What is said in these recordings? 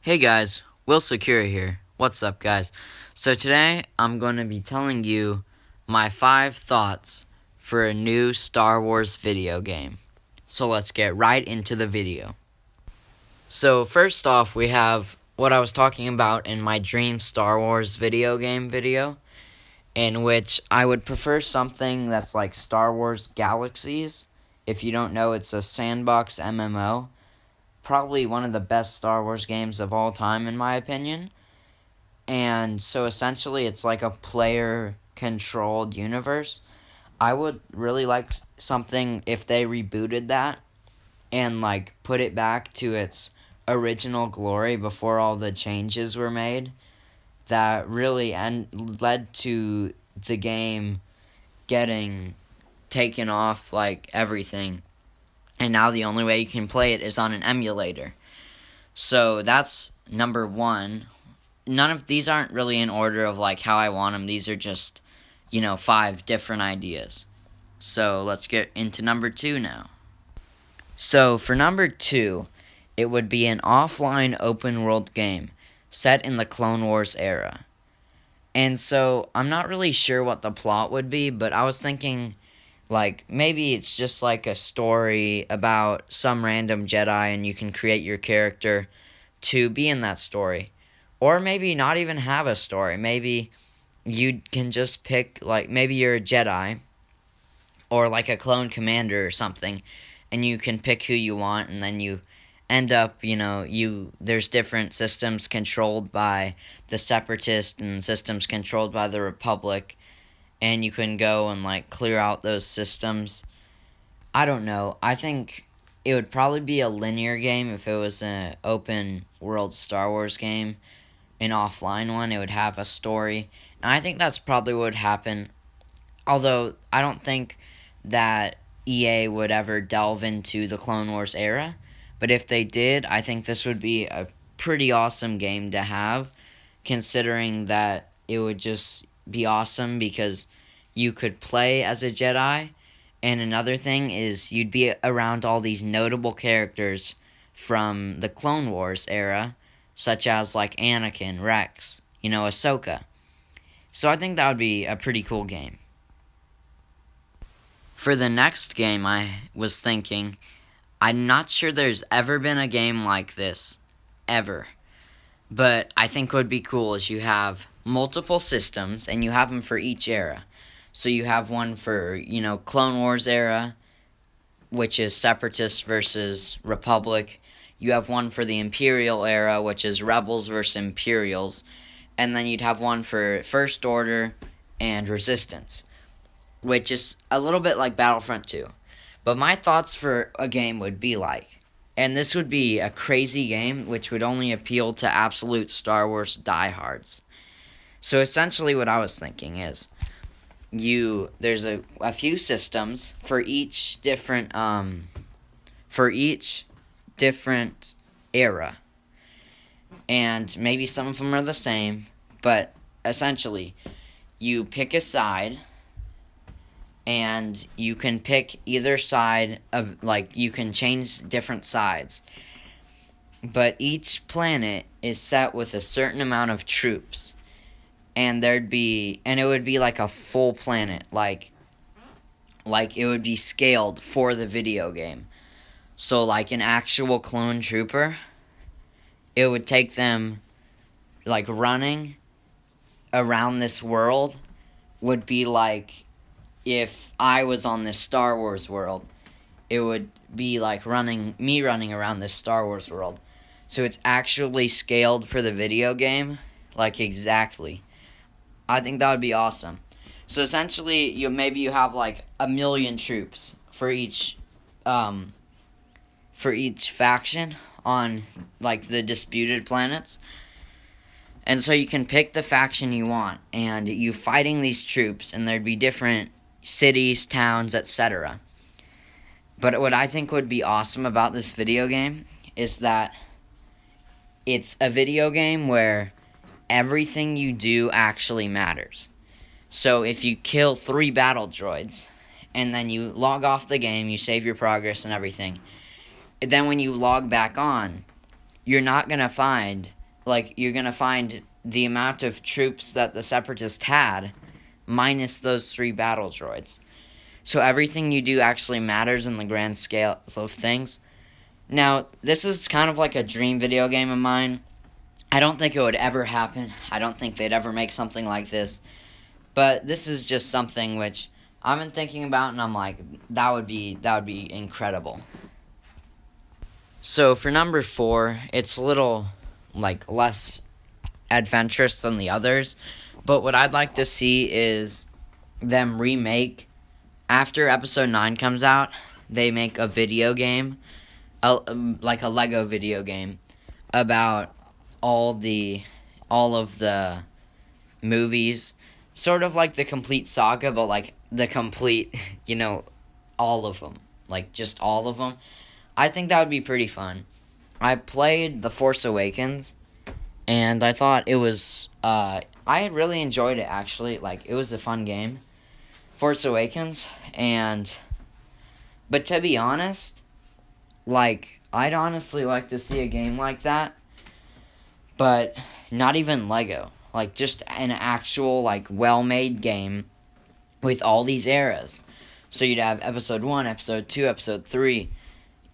Hey guys, Will Secure here. What's up, guys? So today I'm going to be telling you my 5 thoughts for a new Star Wars video game. So let's get right into the video. So first off, we have what I was talking about in my dream Star Wars video game video, in which I would prefer something that's like Star Wars Galaxies. If you don't know, it's a sandbox MMO. Probably one of the best Star Wars games of all time, in my opinion. And so essentially, it's like a player controlled universe. I would really like something if they rebooted that and like put it back to its original glory before all the changes were made that really led to the game getting taken off like everything. And now the only way you can play it is on an emulator. So that's number 1. None of these aren't really in order of like how I want them. These are just, 5 different ideas. So let's get into number 2 now. So for number 2, it would be an offline open world game set in the Clone Wars era. And so I'm not really sure what the plot would be, but I was thinking like maybe it's just like a story about some random Jedi and you can create your character to be in that story. Or maybe not even have a story. Maybe you can just pick, like, maybe you're a Jedi or like a clone commander or something, and you can pick who you want, and then you end up, there's different systems controlled by the Separatists and systems controlled by the Republic, and you can go and, like, clear out those systems. I don't know. I think it would probably be a linear game if it was an open world Star Wars game. An offline one, it would have a story, and I think that's probably what would happen. Although I don't think that EA would ever delve into the Clone Wars era, but if they did, I think this would be a pretty awesome game to have, considering that it would just be awesome because you could play as a Jedi, and another thing is you'd be around all these notable characters from the Clone Wars era, such as like Anakin, Rex, Ahsoka. So I think that would be a pretty cool game. For the next game, I was thinking, I'm not sure there's ever been a game like this, ever. But I think what would be cool is you have multiple systems, and you have them for each era. So you have one for, Clone Wars era, which is Separatists versus Republic. You have one for the Imperial era, which is Rebels versus Imperials. And then you'd have one for First Order and Resistance, which is a little bit like Battlefront 2. But my thoughts for a game would be like, and this would be a crazy game which would only appeal to absolute Star Wars diehards. So essentially what I was thinking is, there's a few systems for each different era, and maybe some of them are the same, but essentially you pick a side, and you can pick either side of, like, you can change different sides, but each planet is set with a certain amount of troops, and it would be like a full planet, like it would be scaled for the video game. So, like an actual clone trooper, it would take them, like, running around this world would be like if I was on this Star Wars world. It would be like me running around this Star Wars world. So it's actually scaled for the video game, like exactly. I think that would be awesome. So essentially, maybe you have like 1,000,000 troops for each faction on, like, the disputed planets. And so you can pick the faction you want, and you fighting these troops, and there'd be different cities, towns, etc. But what I think would be awesome about this video game is that it's a video game where everything you do actually matters. So if you kill 3 battle droids, and then you log off the game, you save your progress and everything, then when you log back on, you're not going to find, like, you're going to find the amount of troops that the Separatists had minus those 3 battle droids. So everything you do actually matters in the grand scale of things. Now, this is kind of like a dream video game of mine. I don't think it would ever happen. I don't think they'd ever make something like this. But this is just something which I've been thinking about, and I'm like, that would be incredible. So for number 4, it's a little like less adventurous than the others, but what I'd like to see is them remake, after episode 9 comes out, they make a video game, like a Lego video game, about all of the movies, sort of like the complete saga, but like the complete, all of them, like just all of them. I think that would be pretty fun. I played The Force Awakens, and I thought it was, I really enjoyed it, actually. Like, it was a fun game, Force Awakens, but to be honest, like, I'd honestly like to see a game like that, but not even Lego. Like, just an actual, like, well-made game with all these eras. So you'd have Episode 1, Episode 2, Episode 3,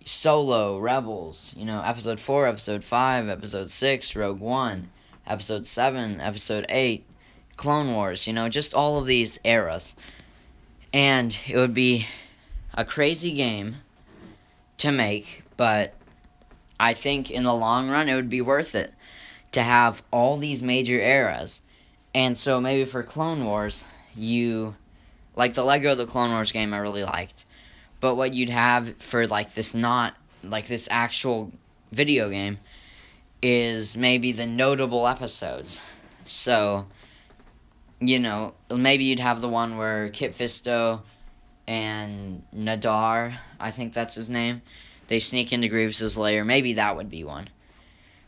Solo, Rebels, Episode 4, Episode 5, Episode 6, Rogue One, Episode 7, Episode 8, Clone Wars, just all of these eras. And it would be a crazy game to make, but I think in the long run it would be worth it to have all these major eras. And so maybe for Clone Wars, like the Lego The Clone Wars game I really liked. But what you'd have for like this this actual video game is maybe the notable episodes. So, maybe you'd have the one where Kit Fisto and Nadar, I think that's his name, they sneak into Grievous' lair. Maybe that would be one.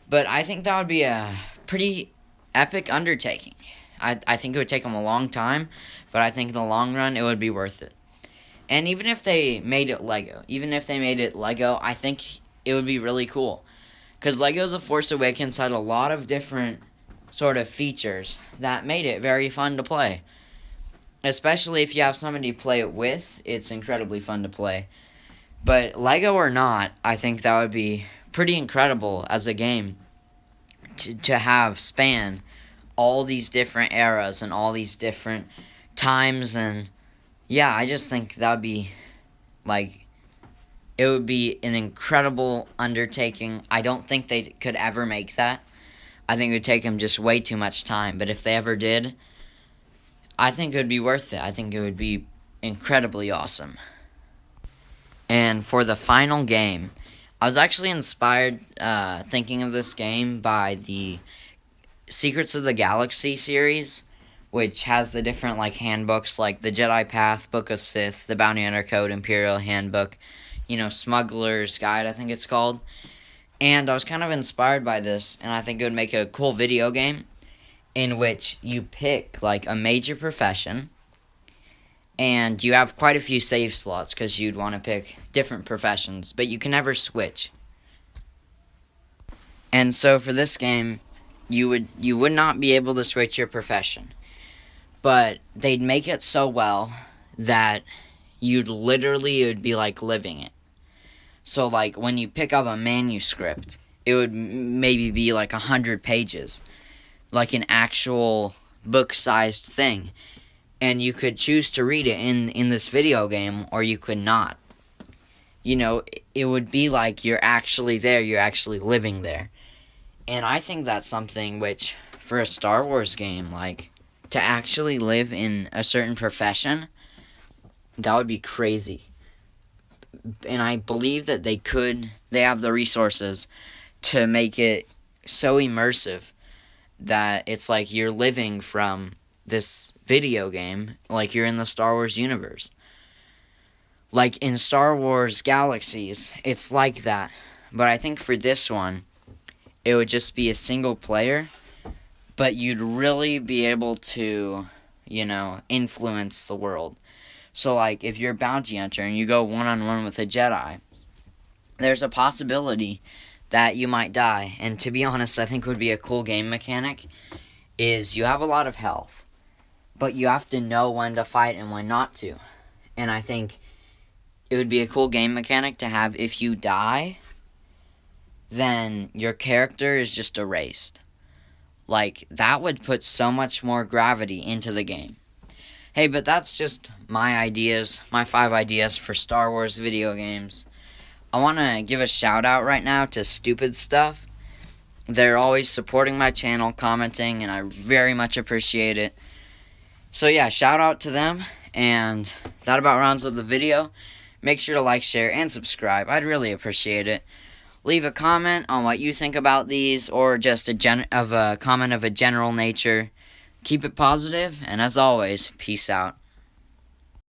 But I think that would be a pretty epic undertaking. I think it would take them a long time, but I think in the long run it would be worth it. And even if they made it Lego, I think it would be really cool. Because Lego's The Force Awakens had a lot of different sort of features that made it very fun to play. Especially if you have somebody to play it with, it's incredibly fun to play. But Lego or not, I think that would be pretty incredible as a game to have span all these different eras and all these different times. And yeah, I just think that would be, it would be an incredible undertaking. I don't think they could ever make that. I think it would take them just way too much time. But if they ever did, I think it would be worth it. I think it would be incredibly awesome. And for the final game, I was actually inspired thinking of this game by the Secrets of the Galaxy series, which has the different handbooks, like the Jedi Path, Book of Sith, the Bounty Hunter Code, Imperial Handbook, Smuggler's Guide, I think it's called. And I was kind of inspired by this, and I think it would make a cool video game in which you pick a major profession, and you have quite a few save slots because you'd want to pick different professions, but you can never switch. And so for this game, you would not be able to switch your profession. But they'd make it so well that it would be like living it. So when you pick up a manuscript, it would maybe be 100 pages. Like an actual book-sized thing. And you could choose to read it in this video game, or you could not. It would be like you're actually there, you're actually living there. And I think that's something which, for a Star Wars game, to actually live in a certain profession, that would be crazy. And I believe that they have the resources to make it so immersive that it's like you're living from this video game, like you're in the Star Wars universe. Like in Star Wars Galaxies, it's like that. But I think for this one, it would just be a single player, but you'd really be able to, influence the world. So, if you're a bounty hunter and you go one-on-one with a Jedi, there's a possibility that you might die. And to be honest, I think would be a cool game mechanic is you have a lot of health, but you have to know when to fight and when not to. And I think it would be a cool game mechanic to have if you die, then your character is just erased. Like, that would put so much more gravity into the game. Hey, but that's just my ideas, my 5 ideas for Star Wars video games. I want to give a shout out right now to Stupid Stuff. They're always supporting my channel, commenting, and I very much appreciate it. So yeah, shout out to them, and that about rounds up the video. Make sure to like, share, and subscribe. I'd really appreciate it. Leave a comment on what you think about these, or just a comment of a general nature. Keep it positive, and as always, peace out.